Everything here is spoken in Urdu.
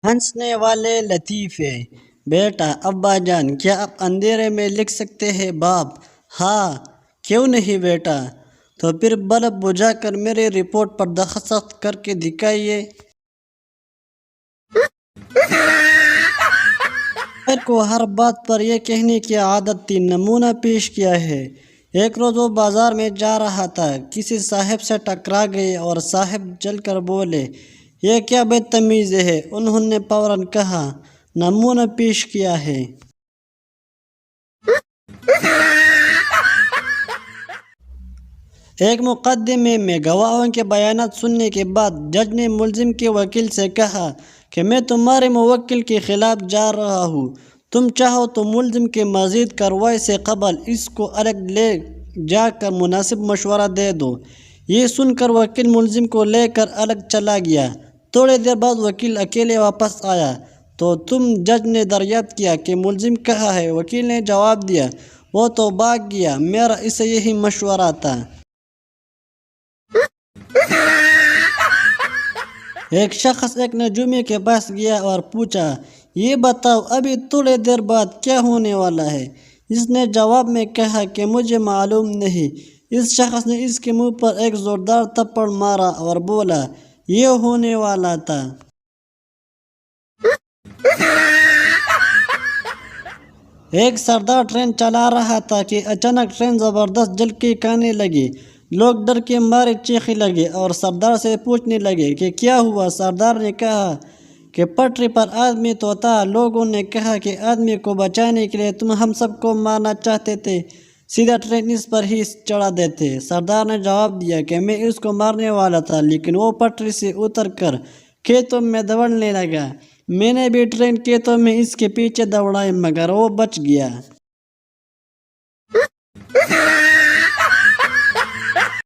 ہنسنے والے لطیفے۔ بیٹا، ابا جان کیا آپ اندھیرے میں لکھ سکتے ہیں؟ باپ: ہاں، کیوں نہیں بیٹا؟ تو پھر بلب بجھا کر میری رپورٹ پر دستخط کر کے دکھائیے۔ شاعر کو ہر بات پر یہ کہنے کی عادت تھی۔ نمونہ پیش کیا ہے۔ ایک روز وہ بازار میں جا رہا تھا، کسی صاحب سے ٹکرا گئے اور صاحب جل کر بولے، یہ کیا بدتمیزی ہے؟ انہوں نے فوراً کہا، نمونہ پیش کیا ہے۔ ایک مقدمے میں گواہوں کے بیانات سننے کے بعد جج نے ملزم کے وکیل سے کہا کہ میں تمہارے موکل کے خلاف جا رہا ہوں، تم چاہو تو ملزم کے مزید کارروائی سے قبل اس کو الگ لے جا کر مناسب مشورہ دے دو۔ یہ سن کر وکیل ملزم کو لے کر الگ چلا گیا۔ تھوڑی دیر بعد وکیل اکیلے واپس آیا تو جج نے دریافت کیا کہ ملزم کہاں ہے؟ وکیل نے جواب دیا، وہ تو بھاگ گیا، میرا اسے یہی مشورہ تھا۔ ایک شخص ایک نجومی کے پاس گیا اور پوچھا، یہ بتاؤ ابھی تھوڑی دیر بعد کیا ہونے والا ہے؟ اس نے جواب میں کہا کہ مجھے معلوم نہیں۔ اس شخص نے اس کے منہ پر ایک زوردار تھپڑ مارا اور بولا، یہ ہونے والا تھا۔ ایک سردار ٹرین چلا رہا تھا کہ اچانک ٹرین زبردست جھٹکے کھانے لگی۔ لوگ ڈر کے مارے چیخنے لگے اور سردار سے پوچھنے لگے کہ کیا ہوا؟ سردار نے کہا کہ پٹری پر آدمی تو تھا۔ لوگوں نے کہا کہ آدمی کو بچانے کے لیے تم ہم سب کو مارنا چاہتے تھے، سیدھا ٹرین اس پر ہی چڑھا دیتے۔ سردار نے جواب دیا کہ میں اس کو مارنے والا تھا، لیکن وہ پٹری سے اتر کر کھیتوں میں دوڑنے لگا۔ میں نے بھی ٹرین کھیتوں میں اس کے پیچھے دوڑائی، مگر وہ بچ گیا۔